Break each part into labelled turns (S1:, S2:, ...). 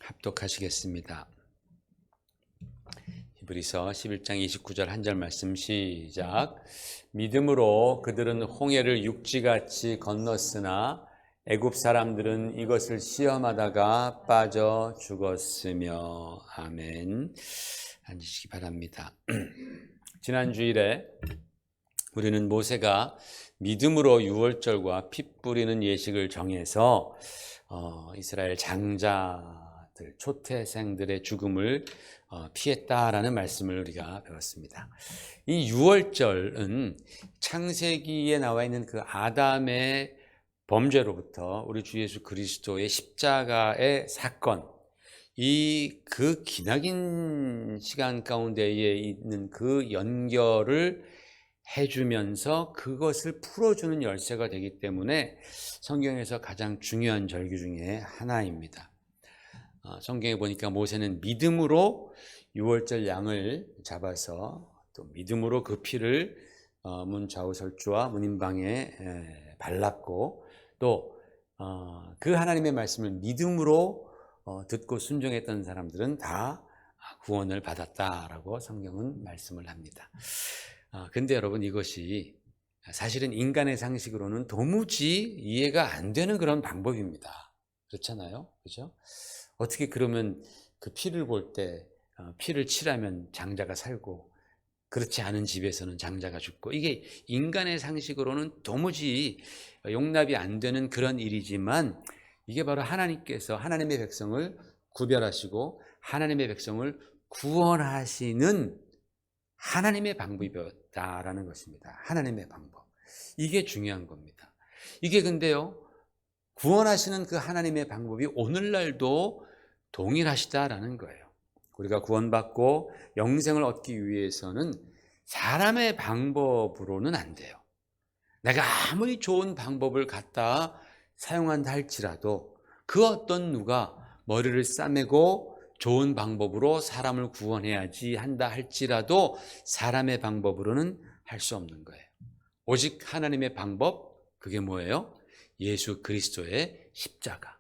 S1: 합독하시겠습니다. 히브리서 11장 29절 한 절 말씀 시작. 믿음으로 그들은 홍해를 육지같이 건넜으나 애굽 사람들은 이것을 시험하다가 빠져 죽었으며. 아멘. 앉으시기 바랍니다. 지난 주일에 우리는 모세가 믿음으로 유월절과 피 뿌리는 예식을 정해서 이스라엘 장자들, 초태생들의 죽음을 피했다라는 말씀을 우리가 배웠습니다. 이 유월절은 창세기에 나와 있는 그 아담의 범죄로부터 우리 주 예수 그리스도의 십자가의 사건, 그 기나긴 시간 가운데에 있는 그 연결을 해주면서 그것을 풀어주는 열쇠가 되기 때문에 성경에서 가장 중요한 절기 중에 하나입니다. 성경에 보니까 모세는 믿음으로 유월절 양을 잡아서 또 믿음으로 그 피를 문 좌우설주와 문인방에 발랐고 또 그 하나님의 말씀을 믿음으로 듣고 순종했던 사람들은 다 구원을 받았다라고 성경은 말씀을 합니다. 근데 여러분, 이것이 사실은 인간의 상식으로는 도무지 이해가 안 되는 그런 방법입니다. 그렇잖아요, 그렇죠? 어떻게 그러면 그 피를 볼 때 피를 칠하면 장자가 살고 그렇지 않은 집에서는 장자가 죽고, 이게 인간의 상식으로는 도무지 용납이 안 되는 그런 일이지만 이게 바로 하나님께서 하나님의 백성을 구별하시고 하나님의 백성을 구원하시는 하나님의 방법이었다라는 것입니다. 하나님의 방법. 이게 중요한 겁니다. 이게 근데요, 구원하시는 그 하나님의 방법이 오늘날도 동일하시다라는 거예요. 우리가 구원받고 영생을 얻기 위해서는 사람의 방법으로는 안 돼요. 내가 아무리 좋은 방법을 갖다 사용한다 할지라도 그 어떤 누가 머리를 싸매고 좋은 방법으로 사람을 구원해야지 한다 할지라도 사람의 방법으로는 할 수 없는 거예요. 오직 하나님의 방법, 그게 뭐예요? 예수 그리스도의 십자가.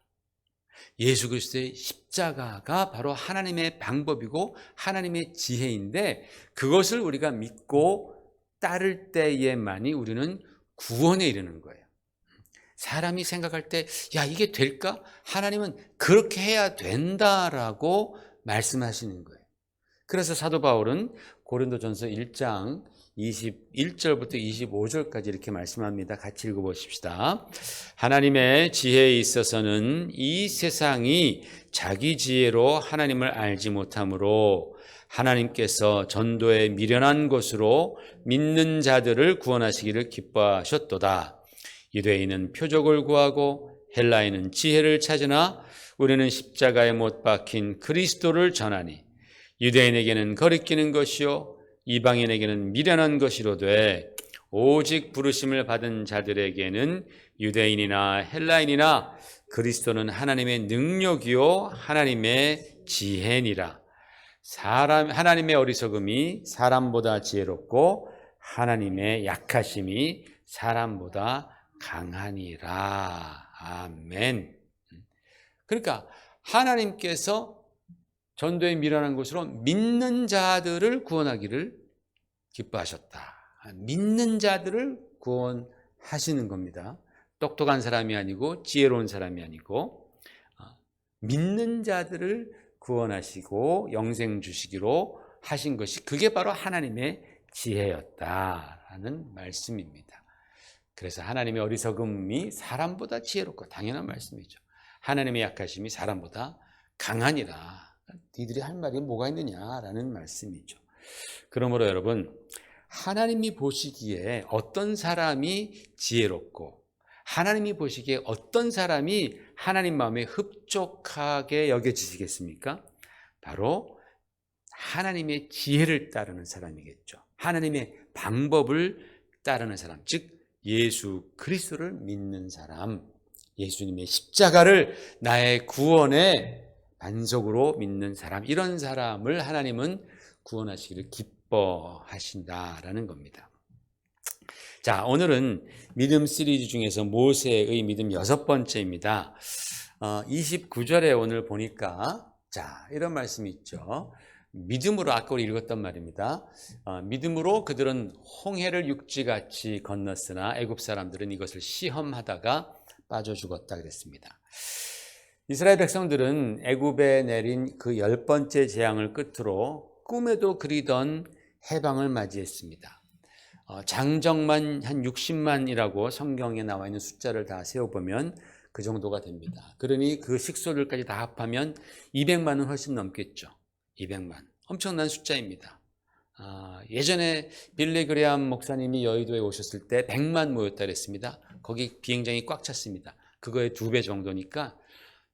S1: 예수 그리스도의 십자가가 바로 하나님의 방법이고 하나님의 지혜인데, 그것을 우리가 믿고 따를 때에만이 우리는 구원에 이르는 거예요. 사람이 생각할 때, 야, 이게 될까? 하나님은 그렇게 해야 된다라고 말씀하시는 거예요. 그래서 사도 바울은 고린도전서 1장 21절부터 25절까지 이렇게 말씀합니다. 같이 읽어보십시다. 하나님의 지혜에 있어서는 이 세상이 자기 지혜로 하나님을 알지 못하므로 하나님께서 전도에 미련한 것으로 믿는 자들을 구원하시기를 기뻐하셨도다. 유대인은 표적을 구하고 헬라인은 지혜를 찾으나 우리는 십자가에 못 박힌 그리스도를 전하니 유대인에게는 거리끼는 것이요 이방인에게는 미련한 것이로되 오직 부르심을 받은 자들에게는 유대인이나 헬라인이나 그리스도는 하나님의 능력이요 하나님의 지혜니라. 하나님의 어리석음이 사람보다 지혜롭고 하나님의 약하심이 사람보다 강하니라. 아멘. 그러니까 하나님께서 전도에 미련한 것으로 믿는 자들을 구원하기를 기뻐하셨다. 믿는 자들을 구원하시는 겁니다. 똑똑한 사람이 아니고 지혜로운 사람이 아니고 믿는 자들을 구원하시고 영생 주시기로 하신 것이, 그게 바로 하나님의 지혜였다라는 말씀입니다. 그래서 하나님의 어리석음이 사람보다 지혜롭고, 당연한 말씀이죠. 하나님의 약하심이 사람보다 강하니라. 니들이 할 말이 뭐가 있느냐라는 말씀이죠. 그러므로 여러분, 하나님이 보시기에 어떤 사람이 지혜롭고 하나님이 보시기에 어떤 사람이 하나님 마음에 흡족하게 여겨지시겠습니까? 바로 하나님의 지혜를 따르는 사람이겠죠. 하나님의 방법을 따르는 사람, 즉 예수 그리스도를 믿는 사람, 예수님의 십자가를 나의 구원의 반석으로 믿는 사람, 이런 사람을 하나님은 구원하시기를 기뻐하신다라는 겁니다. 자, 오늘은 믿음 시리즈 중에서 모세의 믿음 6번째입니다. 29절에 오늘 보니까 자, 이런 말씀이 있죠. 믿음으로, 아까 우리 읽었단 말입니다. 믿음으로 그들은 홍해를 육지같이 건넜으나 애굽 사람들은 이것을 시험하다가 빠져 죽었다 그랬습니다. 이스라엘 백성들은 애굽에 내린 그 10번째 재앙을 끝으로 꿈에도 그리던 해방을 맞이했습니다. 장정만 한 60만이라고 성경에 나와 있는 숫자를 다 세어보면 그 정도가 됩니다. 그러니 그 식소들까지 다 합하면 200만은 훨씬 넘겠죠. 200만. 엄청난 숫자입니다. 예전에 빌리 그레암 목사님이 여의도에 오셨을 때 100만 모였다 그랬습니다. 거기 비행장이 꽉 찼습니다. 그거의 2배 정도니까,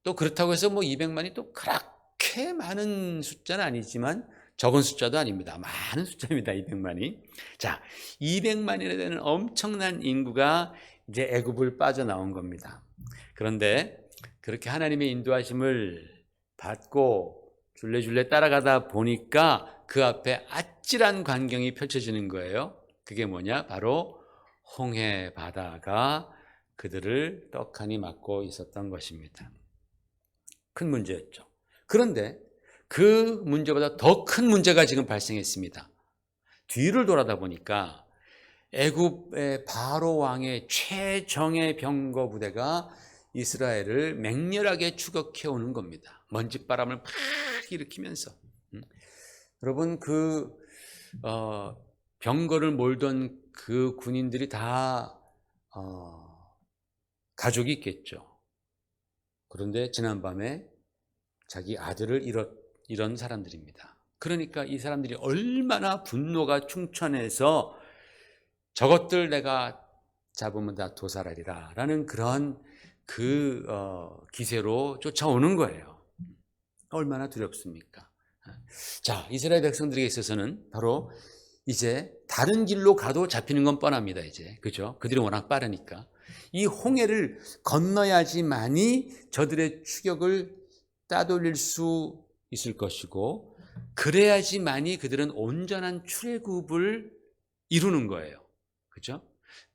S1: 또 그렇다고 해서 뭐 200만이 또 그렇게 많은 숫자는 아니지만 적은 숫자도 아닙니다. 많은 숫자입니다. 200만이. 자, 200만이나 되는 엄청난 인구가 이제 애굽을 빠져나온 겁니다. 그런데 그렇게 하나님의 인도하심을 받고 줄레줄레 따라가다 보니까 그 앞에 아찔한 광경이 펼쳐지는 거예요. 그게 뭐냐? 바로 홍해 바다가 그들을 떡하니 막고 있었던 것입니다. 큰 문제였죠. 그런데 그 문제보다 더 큰 문제가 지금 발생했습니다. 뒤를 돌아다 보니까 애굽의 바로 왕의 최정예 병거 부대가 이스라엘을 맹렬하게 추격해 오는 겁니다. 먼지바람을 팍 일으키면서. 여러분, 그 병거를 몰던 그 군인들이 다 가족이 있겠죠. 그런데 지난밤에 자기 아들을 잃은 사람들입니다. 그러니까 이 사람들이 얼마나 분노가 충천해서 저것들 내가 잡으면 다 도살하리라 라는 그런 기세로 쫓아오는 거예요. 얼마나 두렵습니까? 자, 이스라엘 백성들에게 있어서는 바로 이제 다른 길로 가도 잡히는 건 뻔합니다. 이제, 그죠? 그들이 워낙 빠르니까 이 홍해를 건너야지만이 저들의 추격을 따돌릴 수 있을 것이고, 그래야지만이 그들은 온전한 출애굽을 이루는 거예요. 그죠?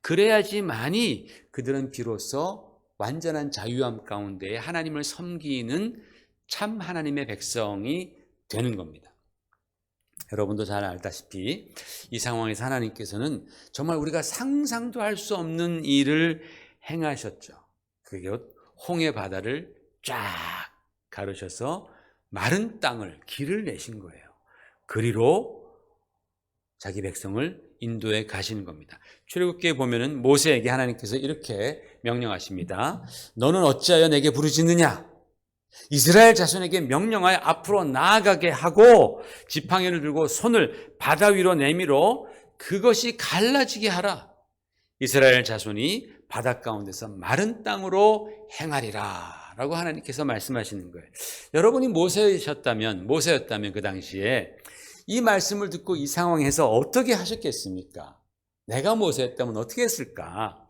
S1: 그래야지만이 그들은 비로소 완전한 자유함 가운데 하나님을 섬기는 참 하나님의 백성이 되는 겁니다. 여러분도 잘 알다시피 이 상황에서 하나님께서는 정말 우리가 상상도 할 수 없는 일을 행하셨죠. 그게 홍해 바다를 쫙 가르셔서 마른 땅을 길을 내신 거예요. 그리로 자기 백성을 인도에 가시는 겁니다. 출애굽기에 보면은 모세에게 하나님께서 이렇게 명령하십니다. 너는 어찌하여 내게 부르짖느냐? 이스라엘 자손에게 명령하여 앞으로 나아가게 하고 지팡이를 들고 손을 바다 위로 내밀어 그것이 갈라지게 하라. 이스라엘 자손이 바다 가운데서 마른 땅으로 행하리라 라고 하나님께서 말씀하시는 거예요. 여러분이 모세였다면 그 당시에 이 말씀을 듣고 이 상황에서 어떻게 하셨겠습니까? 내가 모세였다면 어떻게 했을까?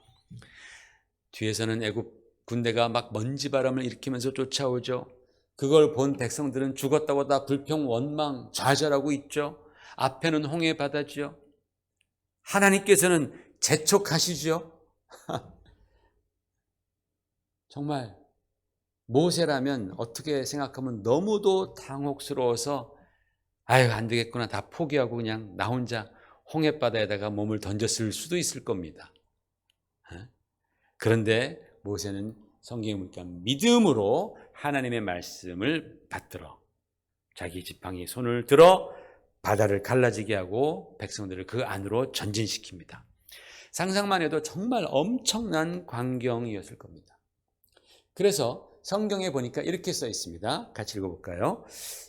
S1: 뒤에서는 애굽 군대가 막 먼지바람을 일으키면서 쫓아오죠. 그걸 본 백성들은 죽었다고 다 불평, 원망, 좌절하고 있죠. 앞에는 홍해 바다죠. 하나님께서는 재촉하시죠. 정말 모세라면 어떻게 생각하면 너무도 당혹스러워서 아유, 안 되겠구나, 다 포기하고 그냥 나 혼자 홍해바다에다가 몸을 던졌을 수도 있을 겁니다. 그런데 모세는 성경에 보니까 믿음으로 하나님의 말씀을 받들어 자기 지팡이 손을 들어 바다를 갈라지게 하고 백성들을 그 안으로 전진시킵니다. 상상만 해도 정말 엄청난 광경이었을 겁니다. 그래서 성경에 보니까 이렇게 써 있습니다. 같이 읽어볼까요?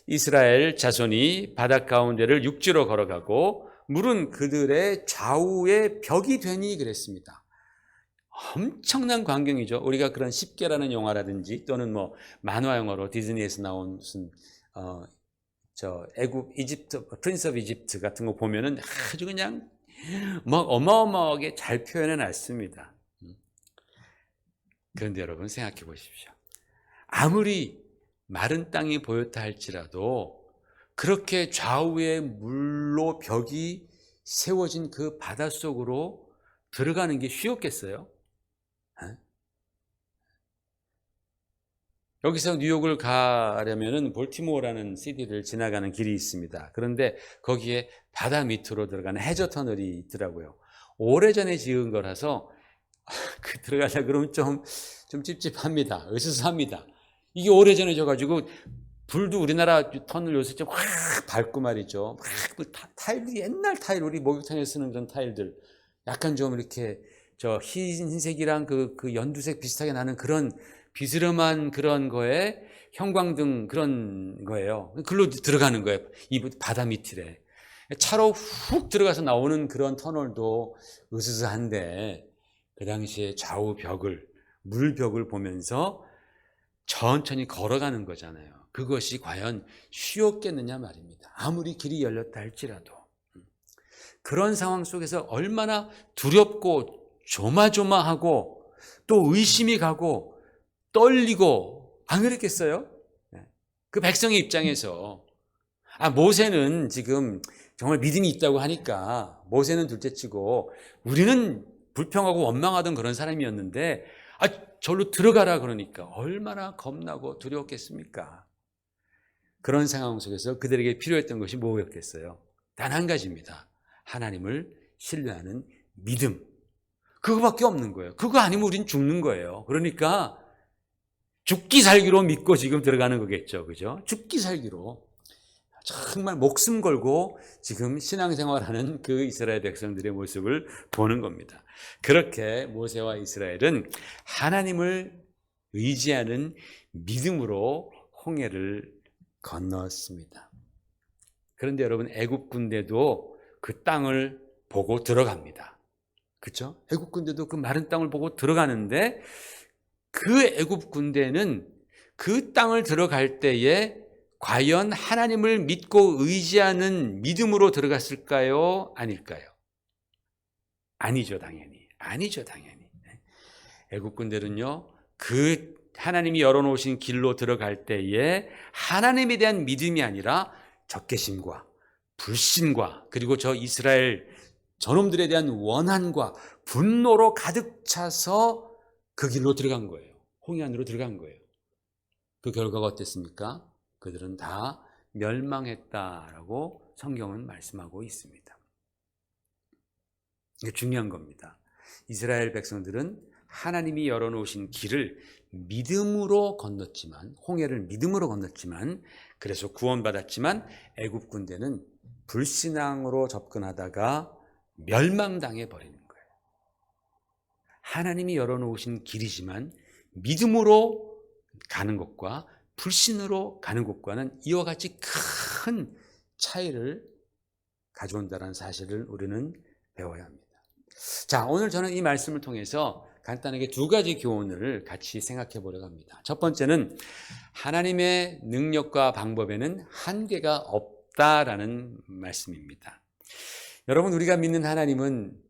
S1: 이스라엘 자손이 바다 가운데를 육지로 걸어가고 물은 그들의 좌우에 벽이 되니 그랬습니다. 엄청난 광경이죠. 우리가 그런 십계라는 영화라든지 또는 뭐 만화 영화로 디즈니에서 나온 무슨 애굽 이집트 프린스 오브 이집트 같은 거 보면은 아주 그냥 막 어마어마하게 잘 표현해 놨습니다. 그런데 여러분 생각해 보십시오. 아무리 마른 땅이 보였다 할지라도 그렇게 좌우에 물로 벽이 세워진 그 바닷속으로 들어가는 게 쉬웠겠어요? 여기서 뉴욕을 가려면은 볼티모어라는 시티를 지나가는 길이 있습니다. 그런데 거기에 바다 밑으로 들어가는 해저 터널이 있더라고요. 오래전에 지은 거라서 들어가려 그러면 좀 찝찝합니다. 으스스합니다. 이게 오래전에 져가지고 불도 우리나라 터널 요새 좀 확 밝고 말이죠. 타일들이 옛날 타일, 우리 목욕탕에 쓰는 그런 타일들, 약간 좀 이렇게 저 흰색이랑 그 연두색 비슷하게 나는 그런 비스름한 그런 거에 형광등 그런 거예요. 글로 들어가는 거예요. 이 바다 밑이래. 차로 훅 들어가서 나오는 그런 터널도 으스스한데 그 당시에 좌우 벽을, 물벽을 보면서 천천히 걸어가는 거잖아요. 그것이 과연 쉬웠겠느냐 말입니다. 아무리 길이 열렸다 할지라도. 그런 상황 속에서 얼마나 두렵고 조마조마하고 또 의심이 가고 떨리고 안 그랬겠어요? 그 백성의 입장에서 모세는 지금 정말 믿음이 있다고 하니까 모세는 둘째치고 우리는 불평하고 원망하던 그런 사람이었는데 절로 들어가라 그러니까 얼마나 겁나고 두려웠겠습니까? 그런 상황 속에서 그들에게 필요했던 것이 뭐였겠어요? 단 한 가지입니다. 하나님을 신뢰하는 믿음. 그거밖에 없는 거예요. 그거 아니면 우린 죽는 거예요. 그러니까 죽기 살기로 믿고 지금 들어가는 거겠죠. 그죠? 죽기 살기로. 정말 목숨 걸고 지금 신앙생활하는 그 이스라엘 백성들의 모습을 보는 겁니다. 그렇게 모세와 이스라엘은 하나님을 의지하는 믿음으로 홍해를 건넜습니다. 그런데 여러분, 애굽 군대도 그 땅을 보고 들어갑니다. 그렇죠? 애굽 군대도 그 마른 땅을 보고 들어가는데 그 애굽 군대는 그 땅을 들어갈 때에 과연 하나님을 믿고 의지하는 믿음으로 들어갔을까요? 아닐까요? 아니죠, 당연히. 아니죠, 당연히. 애굽 군대는요, 그 하나님이 열어놓으신 길로 들어갈 때에 하나님에 대한 믿음이 아니라 적개심과 불신과 그리고 저 이스라엘 저놈들에 대한 원한과 분노로 가득 차서 그 길로 들어간 거예요. 홍해 안으로 들어간 거예요. 그 결과가 어땠습니까? 그들은 다 멸망했다라고 성경은 말씀하고 있습니다. 이게 중요한 겁니다. 이스라엘 백성들은 하나님이 열어놓으신 길을 믿음으로 건넜지만, 홍해를 믿음으로 건넜지만, 그래서 구원받았지만 애굽 군대는 불신앙으로 접근하다가 멸망당해 버리는 거예요. 하나님이 열어놓으신 길이지만 믿음으로 가는 것과 불신으로 가는 것과는 이와 같이 큰 차이를 가져온다는 사실을 우리는 배워야 합니다. 자, 오늘 저는 이 말씀을 통해서 간단하게 두 가지 교훈을 같이 생각해 보려고 합니다. 첫 번째는 하나님의 능력과 방법에는 한계가 없다라는 말씀입니다. 여러분, 우리가 믿는 하나님은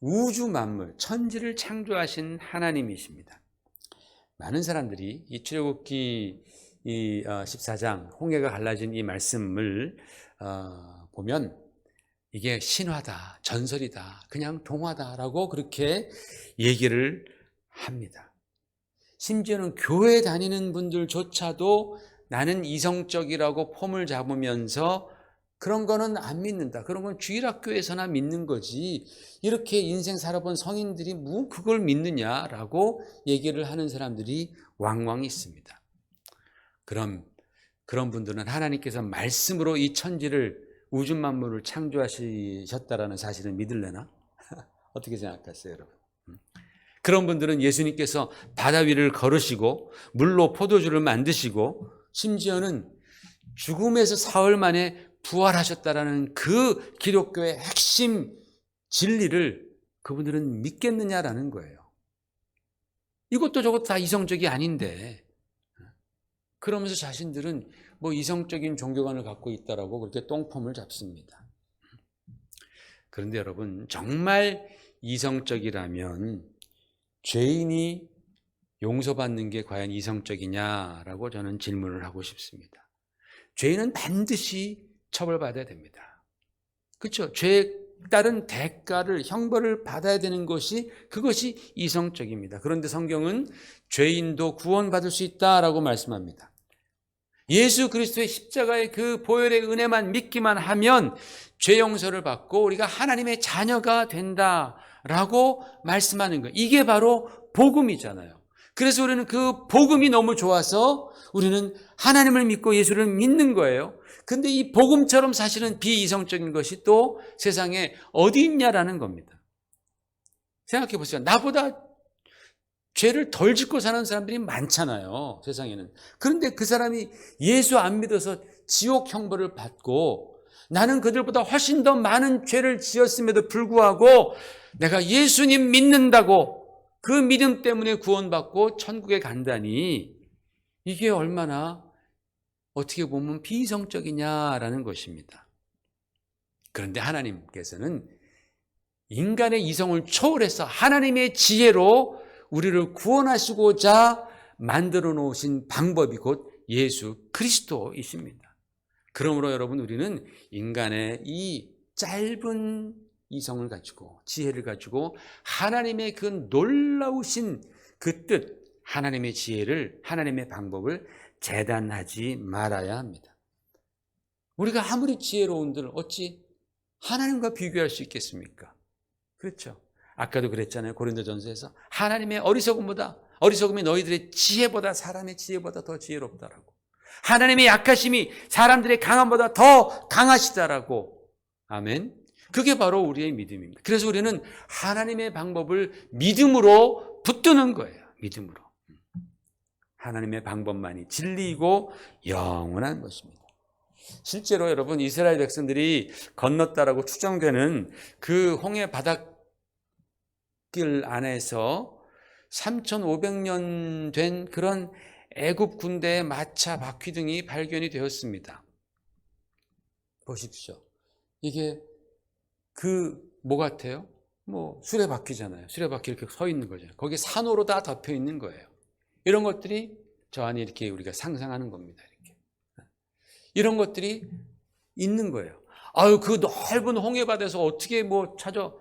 S1: 우주 만물, 천지를 창조하신 하나님이십니다. 많은 사람들이 이 출애굽기 14장 홍해가 갈라진 이 말씀을 보면 이게 신화다, 전설이다, 그냥 동화다라고 그렇게 얘기를 합니다. 심지어는 교회 다니는 분들조차도 나는 이성적이라고 폼을 잡으면서 그런 거는 안 믿는다, 그런 건 주일학교에서나 믿는 거지, 이렇게 인생 살아본 성인들이 뭐 그걸 믿느냐라고 얘기를 하는 사람들이 왕왕 있습니다. 그런 분들은 하나님께서 말씀으로 이 천지를, 우주 만물을 창조하셨다라는 사실을 믿을래나? 어떻게 생각하세요, 여러분? 그런 분들은 예수님께서 바다 위를 걸으시고 물로 포도주를 만드시고 심지어는 죽음에서 사흘 만에 부활하셨다라는 그 기독교의 핵심 진리를 그분들은 믿겠느냐라는 거예요. 이것도 저것도 다 이성적이 아닌데, 그러면서 자신들은 뭐 이성적인 종교관을 갖고 있다라고 그렇게 똥폼을 잡습니다. 그런데 여러분, 정말 이성적이라면 죄인이 용서받는 게 과연 이성적이냐라고 저는 질문을 하고 싶습니다. 죄인은 반드시 처벌받아야 됩니다. 그렇죠? 죄 따른 대가를, 형벌을 받아야 되는 것이, 그것이 이성적입니다. 그런데 성경은 죄인도 구원받을 수 있다라고 말씀합니다. 예수 그리스도의 십자가의 그 보혈의 은혜만 믿기만 하면 죄 용서를 받고 우리가 하나님의 자녀가 된다라고 말씀하는 거예요. 이게 바로 복음이잖아요. 그래서 우리는 그 복음이 너무 좋아서 우리는 하나님을 믿고 예수를 믿는 거예요. 근데 이 복음처럼 사실은 비이성적인 것이 또 세상에 어디 있냐라는 겁니다. 생각해 보세요. 나보다 죄를 덜 짓고 사는 사람들이 많잖아요, 세상에는. 그런데 그 사람이 예수 안 믿어서 지옥 형벌을 받고 나는 그들보다 훨씬 더 많은 죄를 지었음에도 불구하고 내가 예수님 믿는다고 그 믿음 때문에 구원받고 천국에 간다니, 이게 얼마나 어떻게 보면 비이성적이냐라는 것입니다. 그런데 하나님께서는 인간의 이성을 초월해서 하나님의 지혜로 우리를 구원하시고자 만들어 놓으신 방법이 곧 예수 그리스도이십니다. 그러므로 여러분, 우리는 인간의 이 짧은 이성을 가지고, 지혜를 가지고 하나님의 그 놀라우신 그 뜻, 하나님의 지혜를, 하나님의 방법을 재단하지 말아야 합니다. 우리가 아무리 지혜로운들 어찌 하나님과 비교할 수 있겠습니까? 그렇죠. 아까도 그랬잖아요. 고린도전서에서 하나님의 어리석음이 너희들의 지혜보다, 사람의 지혜보다 더 지혜롭다라고. 하나님의 약하심이 사람들의 강함보다 더 강하시다라고. 아멘. 그게 바로 우리의 믿음입니다. 그래서 우리는 하나님의 방법을 믿음으로 붙드는 거예요. 믿음으로. 하나님의 방법만이 진리이고 영원한 것입니다. 실제로 여러분, 이스라엘 백성들이 건넜다라고 추정되는 그 홍해 바닷길 안에서 3,500년 된 그런 애굽 군대의 마차, 바퀴 등이 발견이 되었습니다. 보십시오. 이게 뭐 같아요? 수레바퀴잖아요. 수레바퀴 이렇게 서 있는 거죠. 거기에 산호로 다 덮여 있는 거예요. 이런 것들이 저 안에 이렇게 우리가 상상하는 겁니다. 이렇게. 이런 것들이 있는 거예요. 그 넓은 홍해바다에서 어떻게 찾아?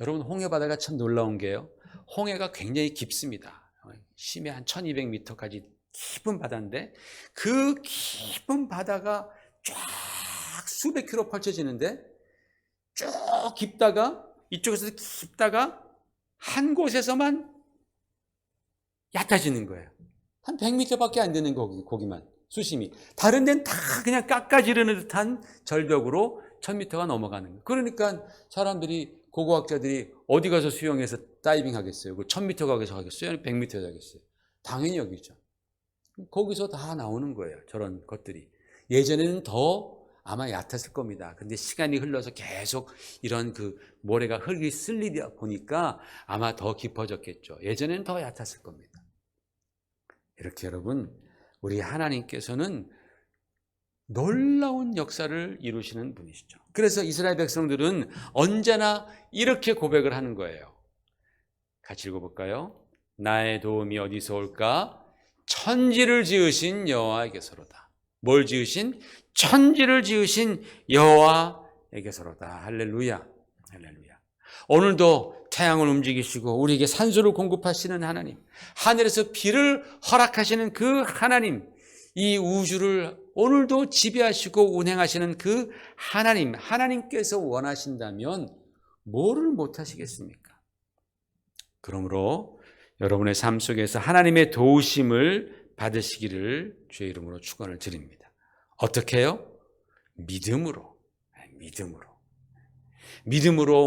S1: 여러분, 홍해바다가 참 놀라운 게요. 홍해가 굉장히 깊습니다. 심해 한 1200m까지 깊은 바다인데, 그 깊은 바다가 쫙 수백 킬로 펼쳐지는데, 쭉 깊다가, 이쪽에서 깊다가 한 곳에서만 얕아지는 거예요. 한 100m밖에 안 되는 거기만, 수심이. 다른 데는 다 그냥 깎아지르는 듯한 절벽으로 1000m가 넘어가는 거예요. 그러니까 사람들이, 고고학자들이 어디 가서 수영해서 다이빙 하겠어요? 1000m 가서 하겠어요? 100m 하겠어요? 당연히 여기죠. 거기서 다 나오는 거예요. 저런 것들이. 예전에는 더 아마 얕았을 겁니다. 근데 시간이 흘러서 계속 이런 모래가 흙이 쓸리다 보니까 아마 더 깊어졌겠죠. 예전에는 더 얕았을 겁니다. 이렇게 여러분, 우리 하나님께서는 놀라운 역사를 이루시는 분이시죠. 그래서 이스라엘 백성들은 언제나 이렇게 고백을 하는 거예요. 같이 읽어볼까요? 나의 도움이 어디서 올까? 천지를 지으신 여호와에게서로다. 뭘 지으신? 천지를 지으신 여호와에게서로다. 할렐루야. 할렐루야. 오늘도 태양을 움직이시고 우리에게 산소를 공급하시는 하나님, 하늘에서 비를 허락하시는 그 하나님, 이 우주를 오늘도 지배하시고 운행하시는 그 하나님께서 원하신다면 뭐를 못하시겠습니까? 그러므로 여러분의 삶 속에서 하나님의 도우심을 받으시기를 주의 이름으로 축원을 드립니다. 어떻게 해요? 믿음으로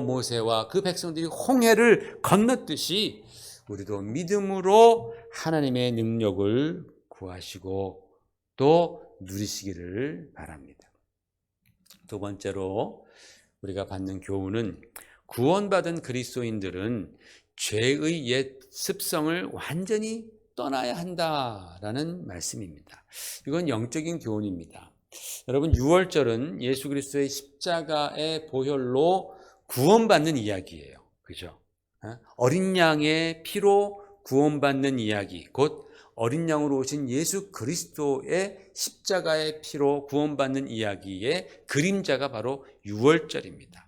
S1: 모세와 그 백성들이 홍해를 건넜듯이 우리도 믿음으로 하나님의 능력을 구하시고 또 누리시기를 바랍니다. 두 번째로 우리가 받는 교훈은, 구원받은 그리스도인들은 죄의 옛 습성을 완전히 떠나야 한다라는 말씀입니다. 이건 영적인 교훈입니다. 여러분, 유월절은 예수 그리스도의 십자가의 보혈로 구원받는 이야기예요. 그죠? 어린 양의 피로 구원받는 이야기, 곧 어린 양으로 오신 예수 그리스도의 십자가의 피로 구원받는 이야기의 그림자가 바로 유월절입니다.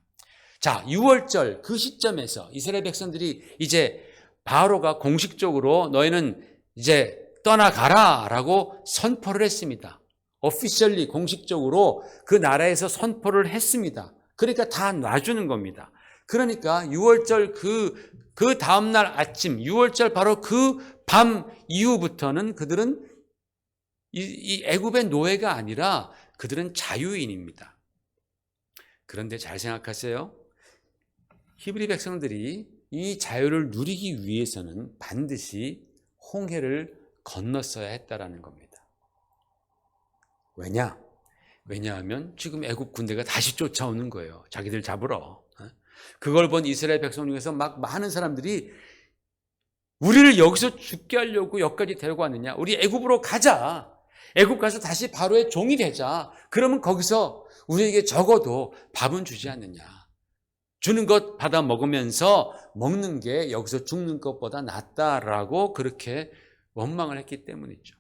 S1: 자, 6월절 그 시점에서 이스라엘 백성들이 이제 바로가 공식적으로 너희는 이제 떠나가라 라고 선포를 했습니다. 오피셜리 공식적으로 그 나라에서 선포를 했습니다. 그러니까 다 놔주는 겁니다. 그러니까 6월절 그 다음날 아침 6월절 바로 그 밤 이후부터는 그들은 이 애굽의 노예가 아니라 그들은 자유인입니다. 그런데 잘 생각하세요. 히브리 백성들이 이 자유를 누리기 위해서는 반드시 홍해를 건넜어야 했다라는 겁니다. 왜냐하면 지금 애굽 군대가 다시 쫓아오는 거예요. 자기들 잡으러. 그걸 본 이스라엘 백성 중에서 막 많은 사람들이 우리를 여기서 죽게 하려고 여기까지 데리고 왔느냐? 우리 애굽으로 가자. 애굽 가서 다시 바로의 종이 되자. 그러면 거기서 우리에게 적어도 밥은 주지 않느냐. 주는 것 받아 먹으면서 먹는 게 여기서 죽는 것보다 낫다라고 그렇게 원망을 했기 때문이죠.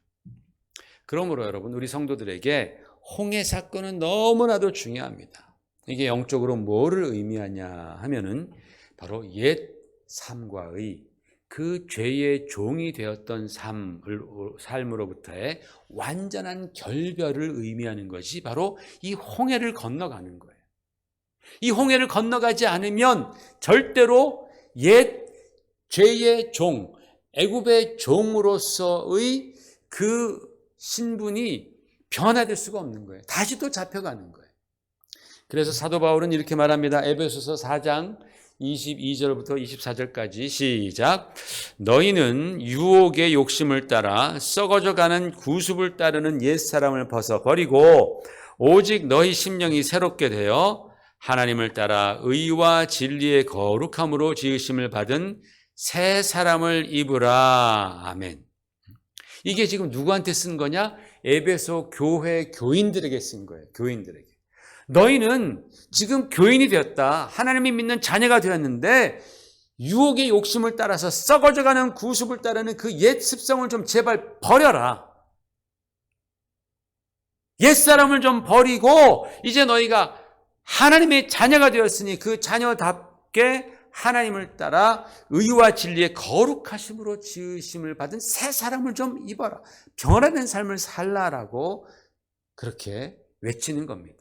S1: 그러므로 여러분, 우리 성도들에게 홍해 사건은 너무나도 중요합니다. 이게 영적으로 뭐를 의미하냐 하면은 바로 옛 삶과의 그 죄의 종이 되었던 삶으로부터의 완전한 결별을 의미하는 것이 바로 이 홍해를 건너가는 거예요. 이 홍해를 건너가지 않으면 절대로 옛 죄의 종, 애굽의 종으로서의 그 신분이 변화될 수가 없는 거예요. 다시 또 잡혀가는 거예요. 그래서 사도 바울은 이렇게 말합니다. 에베소서 4장 22절부터 24절까지 시작. 너희는 유혹의 욕심을 따라 썩어져가는 구습을 따르는 옛사람을 벗어버리고 오직 너희 심령이 새롭게 되어 하나님을 따라 의와 진리의 거룩함으로 지으심을 받은 새 사람을 입으라. 아멘. 이게 지금 누구한테 쓴 거냐? 에베소 교회 교인들에게 쓴 거예요. 교인들에게. 너희는 지금 교인이 되었다. 하나님이 믿는 자녀가 되었는데 유혹의 욕심을 따라서 썩어져가는 구습을 따르는 그 옛 습성을 좀 제발 버려라. 옛사람을 좀 버리고 이제 너희가 하나님의 자녀가 되었으니 그 자녀답게 하나님을 따라 의와 진리의 거룩하심으로 지으심을 받은 새 사람을 좀 입어라. 변화된 삶을 살라라고 그렇게 외치는 겁니다.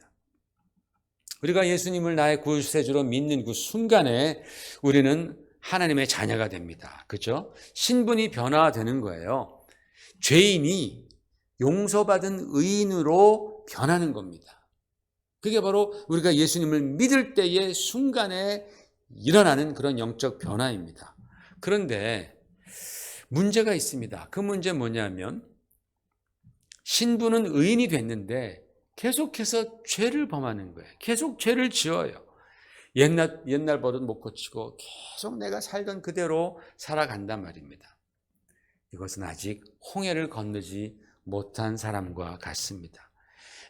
S1: 우리가 예수님을 나의 구세주로 믿는 그 순간에 우리는 하나님의 자녀가 됩니다. 그렇죠? 신분이 변화되는 거예요. 죄인이 용서받은 의인으로 변하는 겁니다. 그게 바로 우리가 예수님을 믿을 때의 순간에 일어나는 그런 영적 변화입니다. 그런데 문제가 있습니다. 그 문제는 뭐냐면 신분은 의인이 됐는데 계속해서 죄를 범하는 거예요. 계속 죄를 지어요. 옛날 버릇 못 고치고 계속 내가 살던 그대로 살아간단 말입니다. 이것은 아직 홍해를 건너지 못한 사람과 같습니다.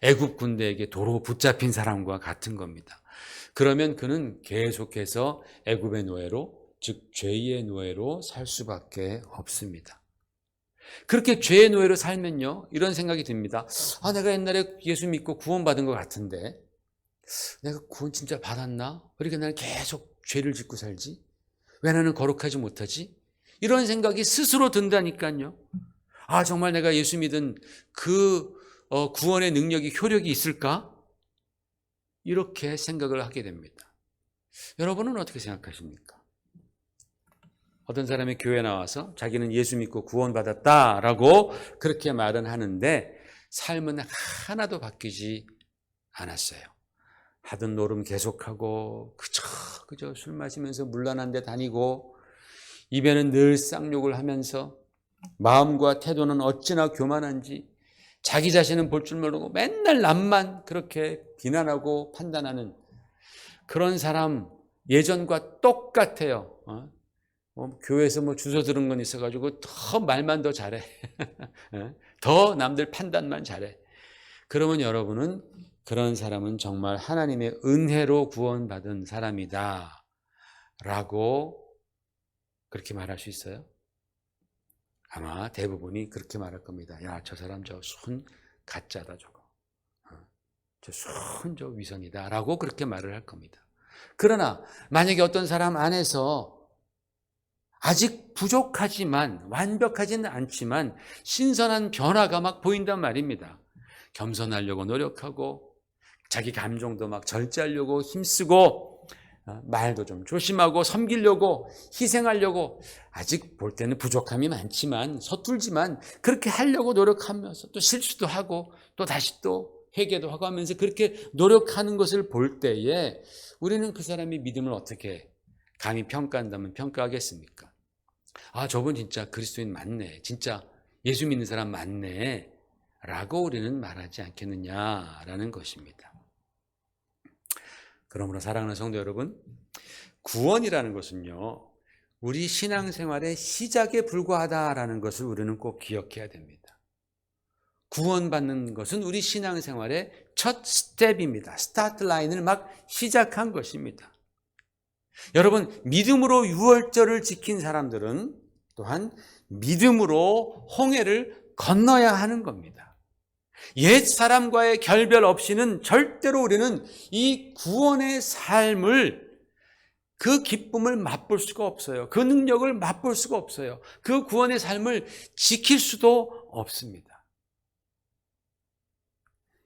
S1: 애굽 군대에게 도로 붙잡힌 사람과 같은 겁니다. 그러면 그는 계속해서 애굽의 노예로, 즉 죄의 노예로 살 수밖에 없습니다. 그렇게 죄의 노예로 살면요, 이런 생각이 듭니다. 내가 옛날에 예수 믿고 구원받은 것 같은데 내가 구원 진짜 받았나? 왜 이렇게 나는 계속 죄를 짓고 살지? 왜 나는 거룩하지 못하지? 이런 생각이 스스로 든다니까요. 정말 내가 예수 믿은 그 구원의 능력이 효력이 있을까? 이렇게 생각을 하게 됩니다. 여러분은 어떻게 생각하십니까? 어떤 사람이 교회 나와서 자기는 예수 믿고 구원받았다라고 그렇게 말은 하는데 삶은 하나도 바뀌지 않았어요. 하던 노름 계속하고 그저 술 마시면서 물란한 데 다니고 입에는 늘 쌍욕을 하면서 마음과 태도는 어찌나 교만한지 자기 자신은 볼 줄 모르고 맨날 남만 그렇게 비난하고 판단하는 그런 사람 예전과 똑같아요. 교회에서 주워 들은 건 있어가지고 더 말만 더 잘해. 더 남들 판단만 잘해. 그러면 여러분은 그런 사람은 정말 하나님의 은혜로 구원받은 사람이다 라고 그렇게 말할 수 있어요? 아마 대부분이 그렇게 말할 겁니다. 야, 저 사람 저 손 가짜다 저거. 저 손 저 위선이다 라고 그렇게 말을 할 겁니다. 그러나 만약에 어떤 사람 안에서 아직 부족하지만 완벽하지는 않지만 신선한 변화가 막 보인단 말입니다. 겸손하려고 노력하고 자기 감정도 막 절제하려고 힘쓰고 말도 좀 조심하고 섬기려고 희생하려고 아직 볼 때는 부족함이 많지만 서툴지만 그렇게 하려고 노력하면서 또 실수도 하고 또 다시 또 회개도 하고 하면서 그렇게 노력하는 것을 볼 때에 우리는 그 사람의 믿음을 어떻게 감히 평가한다면 평가하겠습니까? 아, 저분 진짜 그리스도인 맞네. 진짜 예수 믿는 사람 맞네. 라고 우리는 말하지 않겠느냐라는 것입니다. 그러므로 사랑하는 성도 여러분, 구원이라는 것은요, 우리 신앙생활의 시작에 불과하다라는 것을 우리는 꼭 기억해야 됩니다. 구원받는 것은 우리 신앙생활의 첫 스텝입니다. 스타트 라인을 막 시작한 것입니다. 여러분, 믿음으로 유월절을 지킨 사람들은 또한 믿음으로 홍해를 건너야 하는 겁니다. 옛 사람과의 결별 없이는 절대로 우리는 이 구원의 삶을, 그 기쁨을 맛볼 수가 없어요. 그 능력을 맛볼 수가 없어요. 그 구원의 삶을 지킬 수도 없습니다.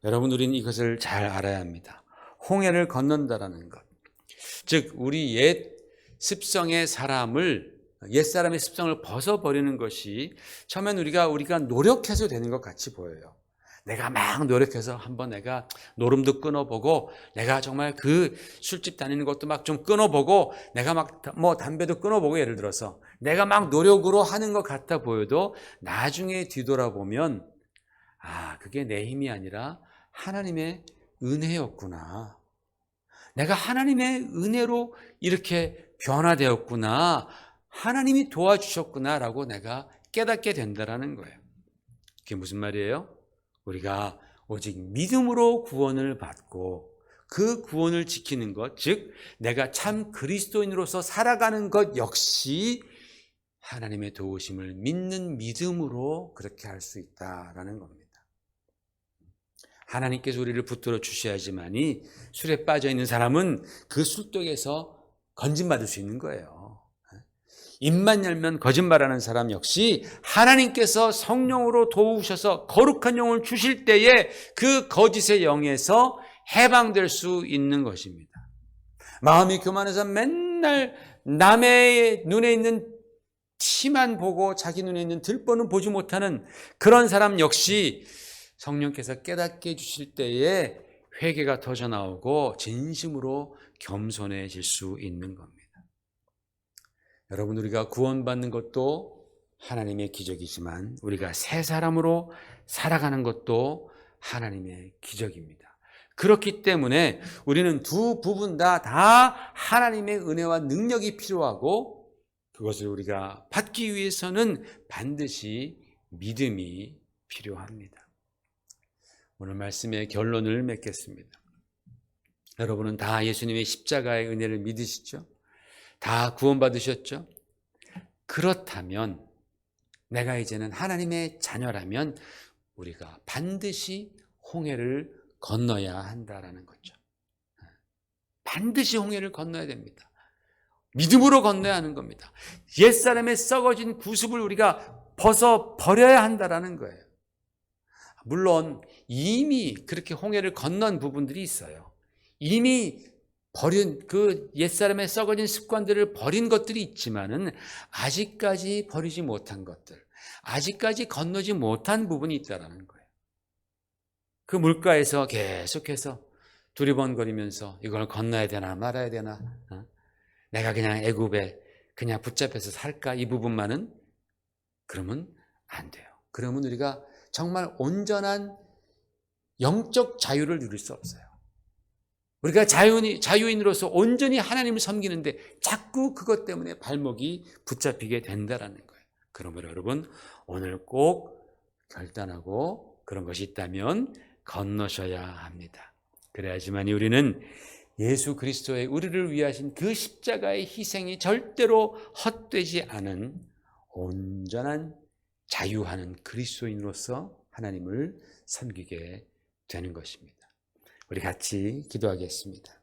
S1: 여러분, 우리는 이것을 잘 알아야 합니다. 홍해를 건넌다라는 것. 즉 우리 옛 습성의 사람을, 옛사람의 습성을 벗어버리는 것이 처음엔 우리가 노력해서 되는 것 같이 보여요. 내가 막 노력해서 한번 내가 노름도 끊어보고, 내가 정말 그 술집 다니는 것도 막 좀 끊어보고, 내가 막 담배도 끊어보고, 예를 들어서 내가 막 노력으로 하는 것 같아 보여도 나중에 뒤돌아보면 아, 그게 내 힘이 아니라 하나님의 은혜였구나. 내가 하나님의 은혜로 이렇게 변화되었구나. 하나님이 도와주셨구나라고 내가 깨닫게 된다는 거예요. 그게 무슨 말이에요? 우리가 오직 믿음으로 구원을 받고 그 구원을 지키는 것, 즉 내가 참 그리스도인으로서 살아가는 것 역시 하나님의 도우심을 믿는 믿음으로 그렇게 할 수 있다라는 겁니다. 하나님께서 우리를 붙들어 주셔야지만이 술에 빠져 있는 사람은 그 술독에서 건진받을 수 있는 거예요. 입만 열면 거짓말하는 사람 역시 하나님께서 성령으로 도우셔서 거룩한 영을 주실 때에 그 거짓의 영에서 해방될 수 있는 것입니다. 마음이 교만해서 맨날 남의 눈에 있는 티만 보고 자기 눈에 있는 들보는 보지 못하는 그런 사람 역시 성령께서 깨닫게 해주실 때에 회개가 터져 나오고 진심으로 겸손해질 수 있는 겁니다. 여러분, 우리가 구원받는 것도 하나님의 기적이지만 우리가 새 사람으로 살아가는 것도 하나님의 기적입니다. 그렇기 때문에 우리는 두 부분 다 하나님의 은혜와 능력이 필요하고, 그것을 우리가 받기 위해서는 반드시 믿음이 필요합니다. 오늘 말씀의 결론을 맺겠습니다. 여러분은 다 예수님의 십자가의 은혜를 믿으시죠? 다 구원받으셨죠? 그렇다면 내가 이제는 하나님의 자녀라면 우리가 반드시 홍해를 건너야 한다라는 거죠. 반드시 홍해를 건너야 됩니다. 믿음으로 건너야 하는 겁니다. 옛사람의 썩어진 구습을 우리가 벗어버려야 한다라는 거예요. 물론 이미 그렇게 홍해를 건넌 부분들이 있어요. 이미 버린 그 옛사람의 썩어진 습관들을 버린 것들이 있지만은 아직까지 버리지 못한 것들, 아직까지 건너지 못한 부분이 있다라는 거예요. 그 물가에서 계속해서 두리번거리면서 이걸 건너야 되나 말아야 되나, 내가 그냥 애굽에 그냥 붙잡혀서 살까, 이 부분만은 그러면 안 돼요. 그러면 우리가 정말 온전한 영적 자유를 누릴 수 없어요. 우리가 자유인으로서 온전히 하나님을 섬기는데 자꾸 그것 때문에 발목이 붙잡히게 된다는 거예요. 그러므로 여러분, 오늘 꼭 결단하고 그런 것이 있다면 건너셔야 합니다. 그래야지만 우리는 예수 그리스도의 우리를 위하신 그 십자가의 희생이 절대로 헛되지 않은 온전한 자유하는 그리스도인으로서 하나님을 섬기게 되는 것입니다. 우리 같이 기도하겠습니다.